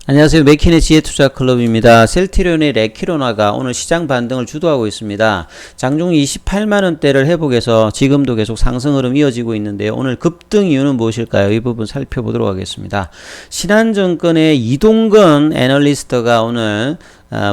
안녕하세요. 맥킨의 지혜투자클럽입니다. 셀트리온의 레키로나가 오늘 시장 반등을 주도하고 있습니다. 장중 28만원대를 회복해서 지금도 계속 상승 흐름 이어지고 있는데요. 오늘 급등 이유는 무엇일까요? 이 부분 살펴보도록 하겠습니다. 신한증권의 이동건 애널리스트가 오늘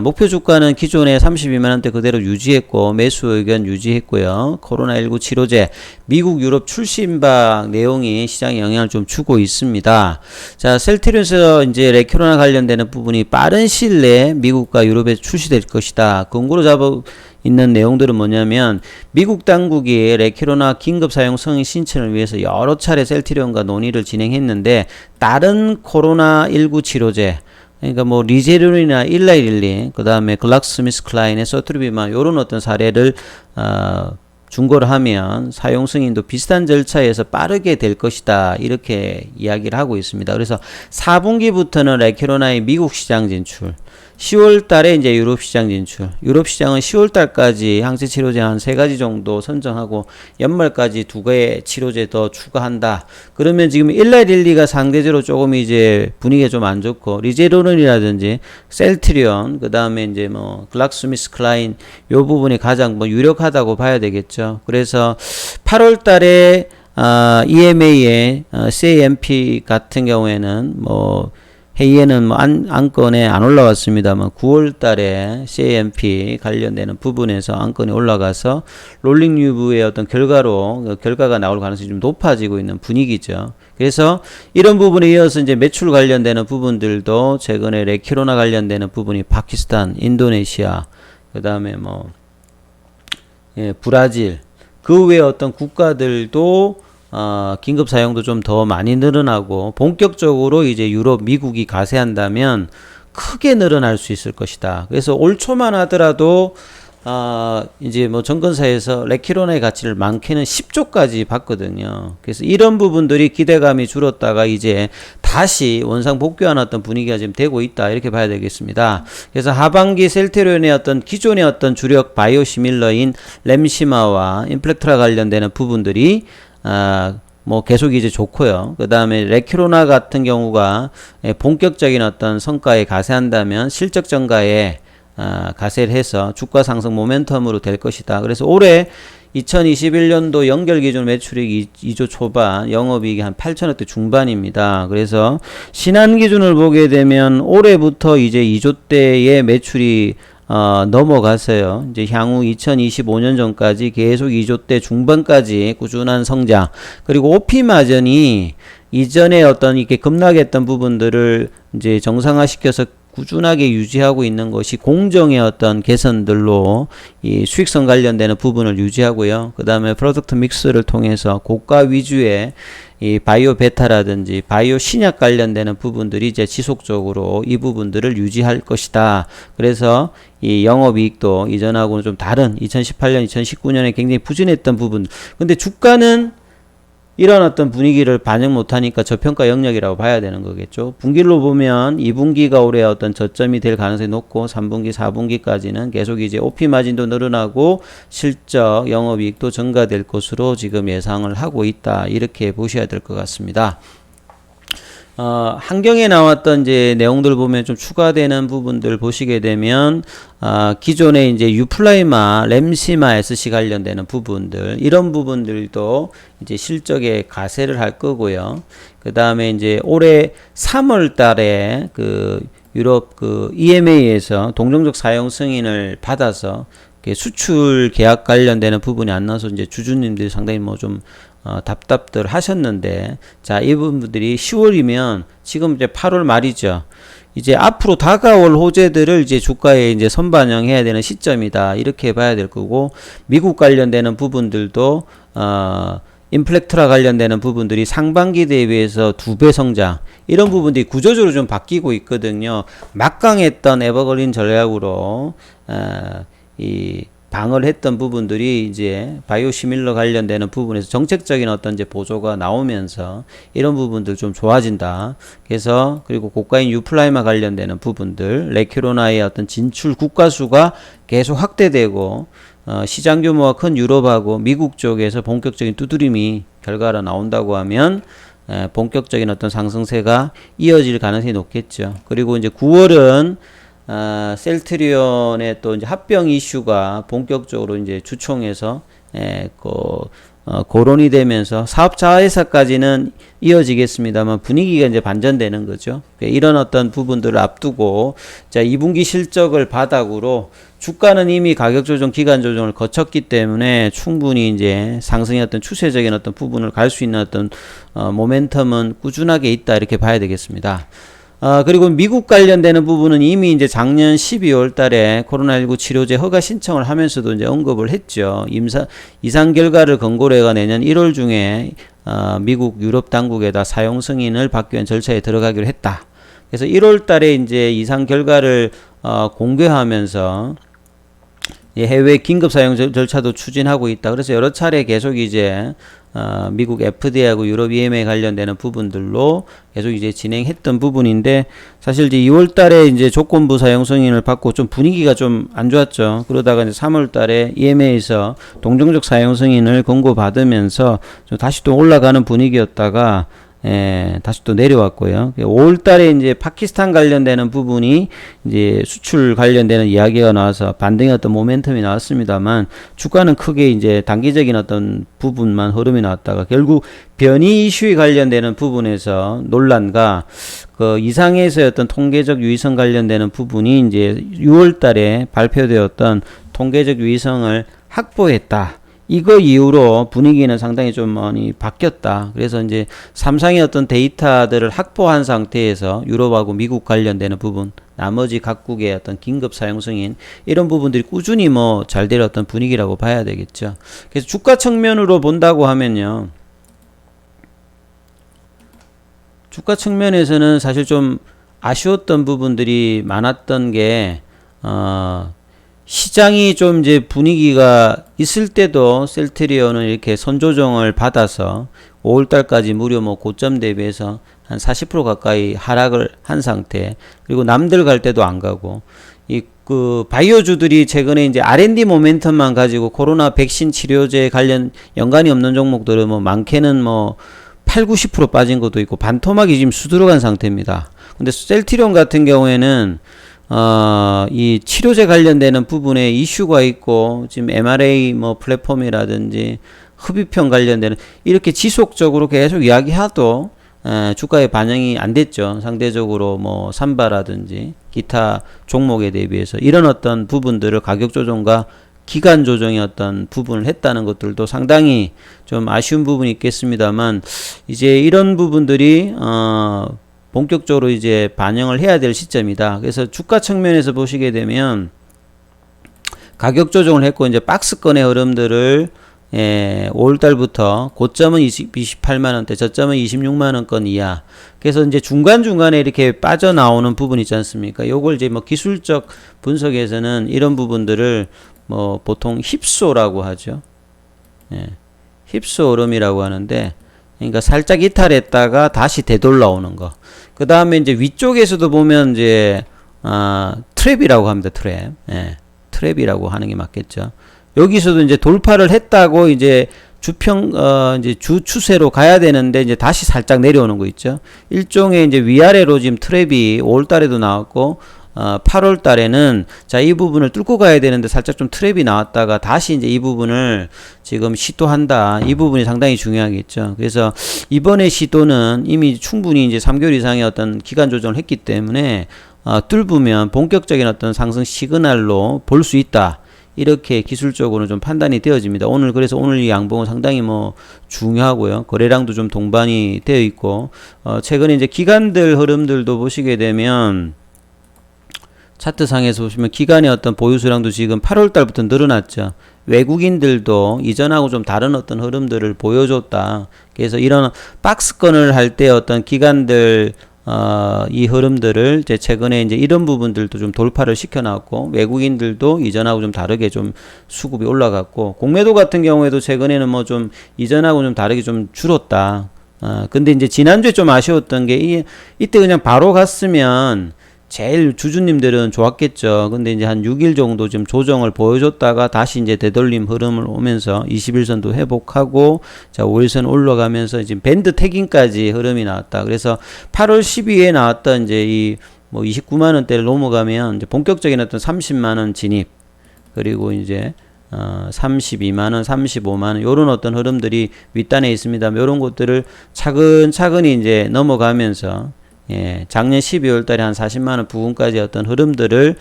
목표 주가는 기존의 32만원대 그대로 유지했고 매수 의견 유지했고요. 코로나19 치료제 미국 유럽 출시임박 내용이 시장에 영향을 좀 주고 있습니다. 자, 셀트리온에서 이제 레키로나 관련되는 부분이 빠른 시일 내에 미국과 유럽에 출시될 것이다. 근거로 잡아 있는 내용들은 뭐냐면 미국 당국이 레키로나 긴급 사용 승인 신청을 위해서 여러 차례 셀트리온과 논의를 진행했는데 다른 코로나19 치료제 그러니까 뭐 리제론이나 일라이릴리 그 다음에 글락스미스클라인의 서투리비만 요런 어떤 사례를 준거를 하면 사용 승인도 비슷한 절차에서 빠르게 될 것이다 이렇게 이야기를 하고 있습니다. 그래서 4분기부터는 레키로나의 미국 시장 진출, 10월 달에 이제 유럽 시장 진출, 유럽 시장은 10월 달까지 항체 치료제 한 3가지 정도 선정하고 연말까지 2개의 치료제 더 추가한다. 그러면 지금 일라릴리가 상대적으로 조금 이제 분위기가 좀 안 좋고 리제로론이라든지 셀트리온 그다음에 이제 뭐 글락스미스클라인 요 부분이 가장 뭐 유력하다고 봐야 되겠죠. 그래서 8월 달에 EMA의 CAMP 같은 경우에는 뭐 회의에는 뭐 안건에 안 올라왔습니다만 9월 달에 CAMP 관련되는 부분에서 안건이 올라가서 롤링 뉴브의 어떤 결과가 나올 가능성이 좀 높아지고 있는 분위기죠. 그래서 이런 부분에 이어서 이제 매출 관련되는 부분들도 최근에 레키로나 관련되는 부분이 파키스탄, 인도네시아, 그 다음에 뭐 브라질 그 외에 어떤 국가들도 긴급 사용도 좀 더 많이 늘어나고 본격적으로 이제 유럽, 미국이 가세한다면 크게 늘어날 수 있을 것이다. 그래서 올 초만 하더라도 이제 뭐 정건사에서 레키로나의 가치를 많게는 10조까지 봤거든요. 그래서 이런 부분들이 기대감이 줄었다가 이제 다시 원상 복귀하는 어떤 분위기가 지금 되고 있다 이렇게 봐야 되겠습니다. 그래서 하반기 셀트리온의 어떤 기존의 어떤 주력 바이오시밀러인 램시마와 인플렉트라 관련되는 부분들이 뭐 계속 이제 좋고요. 그 다음에 레키로나 같은 경우가 본격적인 어떤 성과에 가세한다면 실적 증가에 가세를 해서 주가 상승 모멘텀으로 될 것이다. 그래서 올해 2021년도 연결 기준 매출액 2조 초반, 영업이익이 한 8천억대 중반입니다. 그래서 신한 기준을 보게 되면 올해부터 이제 2조대의 매출이 넘어갔어요. 이제 향후 2025년 전까지 계속 2조대 중반까지 꾸준한 성장. 그리고 OP 마진이 이전에 어떤 이렇게 급락했던 부분들을 이제 정상화시켜서 꾸준하게 유지하고 있는 것이 공정의 어떤 개선들로 이 수익성 관련되는 부분을 유지하고요. 그 다음에 프로덕트 믹스를 통해서 고가 위주의 이 바이오 베타라든지 바이오 신약 관련되는 부분들이 이제 지속적으로 이 부분들을 유지할 것이다. 그래서 이 영업이익도 이전하고는 좀 다른 2018년, 2019년에 굉장히 부진했던 부분. 근데 주가는 이런 어떤 분위기를 반영 못하니까 저평가 영역이라고 봐야 되는 거겠죠. 분기로 보면 2분기가 올해 어떤 저점이 될 가능성이 높고 3분기, 4분기까지는 계속 이제 OP 마진도 늘어나고 실적, 영업이익도 증가될 것으로 지금 예상을 하고 있다. 이렇게 보셔야 될 것 같습니다. 한경에 나왔던 이제 내용들 보면 좀 추가되는 부분들 보시게 되면, 기존에 이제 유플라이마, 램시마 SC 관련되는 부분들, 이런 부분들도 이제 실적에 가세를 할 거고요. 그 다음에 이제 올해 3월 달에 그 유럽 그 EMA에서 동종적 사용 승인을 받아서 수출 계약 관련되는 부분이 안 나와서 이제 주주님들이 상당히 뭐 좀 답답들 하셨는데, 자, 이분들이 10월이면 지금 이제 8월 말이죠. 이제 앞으로 다가올 호재들을 이제 주가에 이제 선반영해야 되는 시점이다. 이렇게 봐야 될 거고, 미국 관련되는 부분들도, 인플렉트라 관련되는 부분들이 상반기 대비해서 2배 성장. 이런 부분들이 구조적으로 좀 바뀌고 있거든요. 막강했던 에버그린 전략으로, 이 방어를 했던 부분들이 이제 바이오시밀러 관련되는 부분에서 정책적인 어떤 이제 보조가 나오면서 이런 부분들 좀 좋아진다. 그래서 그리고 고가인 유플라이마 관련되는 부분들, 레키로나의 어떤 진출 국가 수가 계속 확대되고 시장 규모가 큰 유럽하고 미국 쪽에서 본격적인 두드림이 결과로 나온다고 하면 본격적인 어떤 상승세가 이어질 가능성이 높겠죠. 그리고 이제 9월은 셀트리온의 또 이제 합병 이슈가 본격적으로 이제 주총에서 고론이 되면서 사업 자회사까지는 이어지겠습니다만 분위기가 이제 반전되는 거죠. 이런 어떤 부분들을 앞두고 자 2분기 실적을 바닥으로 주가는 이미 가격 조정, 기간 조정을 거쳤기 때문에 충분히 이제 상승의 어떤 추세적인 어떤 부분을 갈 수 있는 어떤 모멘텀은 꾸준하게 있다 이렇게 봐야 되겠습니다. 그리고 미국 관련되는 부분은 이미 이제 작년 12월 달에 코로나19 치료제 허가 신청을 하면서도 이제 언급을 했죠. 이상 결과를 권고로 해가 내년 1월 중에 미국 유럽 당국에다 사용 승인을 받기 위한 절차에 들어가기로 했다. 그래서 1월 달에 이제 이상 결과를 공개하면서 해외 긴급 사용 절차도 추진하고 있다. 그래서 여러 차례 계속 이제 미국 FDA하고 유럽 EMA 관련되는 부분들로 계속 이제 진행했던 부분인데 사실 이제 2월 달에 이제 조건부 사용 승인을 받고 좀 분위기가 좀 안 좋았죠. 그러다가 이제 3월 달에 EMA에서 동정적 사용 승인을 권고받으면서 좀 다시 또 올라가는 분위기였다가 다시 또 내려왔고요. 5월 달에 이제 파키스탄 관련되는 부분이 이제 수출 관련되는 이야기가 나와서 반등의 어떤 모멘텀이 나왔습니다만 주가는 크게 이제 단기적인 어떤 부분만 흐름이 나왔다가 결국 변이 이슈에 관련되는 부분에서 논란과 그 이상에서의 어떤 통계적 유의성 관련되는 부분이 이제 6월 달에 발표되었던 통계적 유의성을 확보했다. 이거 이후로 분위기는 상당히 좀 많이 바뀌었다. 그래서 이제 삼성의 어떤 데이터들을 확보한 상태에서 유럽하고 미국 관련되는 부분, 나머지 각국의 어떤 긴급 사용 승인 이런 부분들이 꾸준히 뭐 잘 될 어떤 분위기라고 봐야 되겠죠. 그래서 주가 측면으로 본다고 하면요. 주가 측면에서는 사실 좀 아쉬웠던 부분들이 많았던 게 시장이 좀 이제 분위기가 있을 때도 셀트리온은 이렇게 선조정을 받아서 5월달까지 무려 뭐 고점 대비해서 한 40% 가까이 하락을 한 상태. 그리고 남들 갈 때도 안 가고 그 바이오주들이 최근에 이제 R&D 모멘텀만 가지고 코로나 백신 치료제 관련 연관이 없는 종목들은 뭐 많게는 뭐 8, 90% 빠진 것도 있고 반토막이 지금 수두룩한 상태입니다. 근데 셀트리온 같은 경우에는 이 치료제 관련되는 부분에 이슈가 있고 지금 MRA 뭐 플랫폼이라든지 흡입형 관련되는 이렇게 지속적으로 계속 이야기해도 주가에 반영이 안 됐죠. 상대적으로 뭐 삼바라든지 기타 종목에 대비해서 이런 어떤 부분들을 가격 조정과 기간 조정의 어떤 부분을 했다는 것들도 상당히 좀 아쉬운 부분이 있겠습니다만 이제 이런 부분들이 본격적으로 이제 반영을 해야 될 시점이다. 그래서 주가 측면에서 보시게 되면 가격 조정을 했고 이제 박스권의 흐름들을 5월달부터 고점은 28만원대, 저점은 26만원권 이하. 그래서 이제 중간중간에 이렇게 빠져나오는 부분 있지 않습니까? 요걸 이제 뭐 기술적 분석에서는 이런 부분들을 뭐 보통 힙소라고 하죠. 힙소 흐름이라고 하는데 그러니까 살짝 이탈했다가 다시 되돌아오는 거. 그 다음에 이제 위쪽에서도 보면 이제 트랩이라고 합니다. 트랩. 트랩이라고 하는 게 맞겠죠. 여기서도 이제 돌파를 했다고 이제 이제 주 추세로 가야 되는데 이제 다시 살짝 내려오는 거 있죠. 일종의 이제 위아래로 지금 트랩이 5월 달에도 나왔고 8월 달에는 자, 이 부분을 뚫고 가야 되는데 살짝 좀 트랩이 나왔다가 다시 이제 이 부분을 지금 시도한다. 이 부분이 상당히 중요하겠죠. 그래서 이번에 시도는 이미 충분히 이제 3개월 이상의 어떤 기간 조정을 했기 때문에 뚫으면 본격적인 어떤 상승 시그널로 볼 수 있다. 이렇게 기술적으로 좀 판단이 되어집니다. 그래서 오늘 이 양봉은 상당히 뭐 중요하고요. 거래량도 좀 동반이 되어 있고, 최근에 이제 기관들 흐름들도 보시게 되면, 차트상에서 보시면 기관의 어떤 보유수량도 지금 8월 달부터 늘어났죠. 외국인들도 이전하고 좀 다른 어떤 흐름들을 보여줬다. 그래서 이런 박스권을 할 때 어떤 기관들 이 흐름들을 이제 최근에 이제 이런 부분들도 좀 돌파를 시켜놨고 외국인들도 이전하고 좀 다르게 좀 수급이 올라갔고 공매도 같은 경우에도 최근에는 뭐 좀 이전하고 좀 다르게 좀 줄었다. 근데 이제 지난주에 좀 아쉬웠던 게 이때 그냥 바로 갔으면 제일 주주님들은 좋았겠죠. 근데 이제 한 6일 정도 좀 조정을 보여줬다가 다시 이제 되돌림 흐름을 오면서 21선도 회복하고 자 5일선 올라가면서 지금 밴드 태깅까지 흐름이 나왔다. 그래서 8월 12일에 나왔던 이제 이 뭐 29만 원대를 넘어가면 이제 본격적인 어떤 30만 원 진입 그리고 이제 32만 원, 35만 원 요런 어떤 흐름들이 윗단에 있습니다. 요런 것들을 차근차근히 이제 넘어가면서 예, 작년 12월 달에 한 40만 원 부근까지 어떤 흐름들을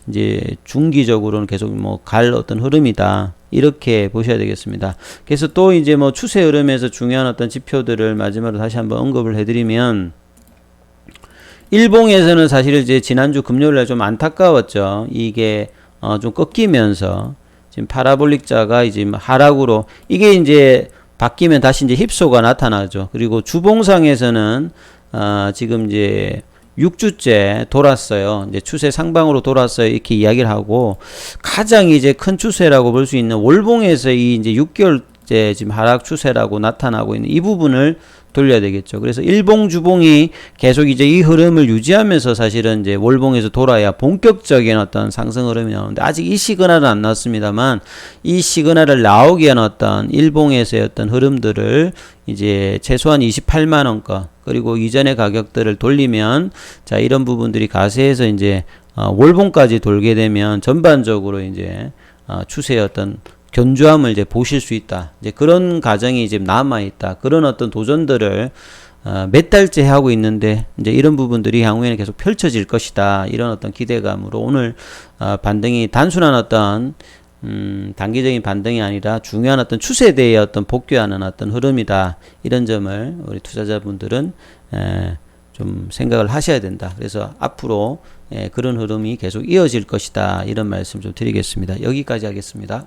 이제 중기적으로는 계속 뭐 갈 어떤 흐름이다. 이렇게 보셔야 되겠습니다. 그래서 또 이제 뭐 추세 흐름에서 중요한 어떤 지표들을 마지막으로 다시 한번 언급을 해드리면 일봉에서는 사실 이제 지난주 금요일날 좀 안타까웠죠. 이게 좀 꺾이면서 지금 파라볼릭자가 이제 하락으로 이게 이제 바뀌면 다시 이제 힙소가 나타나죠. 그리고 주봉상에서는 지금 이제 6주째 돌았어요. 이제 추세 상방으로 돌았어요. 이렇게 이야기를 하고 가장 이제 큰 추세라고 볼 수 있는 월봉에서 이 이제 6개월째 지금 하락 추세라고 나타나고 있는 이 부분을 돌려야 되겠죠. 그래서 일봉 주봉이 계속 이제 이 흐름을 유지하면서 사실은 이제 월봉에서 돌아야 본격적인 어떤 상승 흐름이 나오는데 아직 이 시그널은 안 나왔습니다만 이 시그널을 나오기 위한 어떤 일봉에서의 어떤 흐름들을 이제 최소한 28만 원가 그리고 이전의 가격들을 돌리면 자 이런 부분들이 가세해서 이제 월봉까지 돌게 되면 전반적으로 이제 추세의 어떤 견조함을 이제 보실 수 있다. 이제 그런 과정이 지금 남아 있다. 그런 어떤 도전들을 몇 달째 하고 있는데 이제 이런 부분들이 향후에는 계속 펼쳐질 것이다. 이런 어떤 기대감으로 오늘 반등이 단순한 어떤 단기적인 반등이 아니라 중요한 어떤 추세대의 어떤 복귀하는 어떤 흐름이다. 이런 점을 우리 투자자분들은 좀 생각을 하셔야 된다. 그래서 앞으로 그런 흐름이 계속 이어질 것이다. 이런 말씀 좀 드리겠습니다. 여기까지 하겠습니다.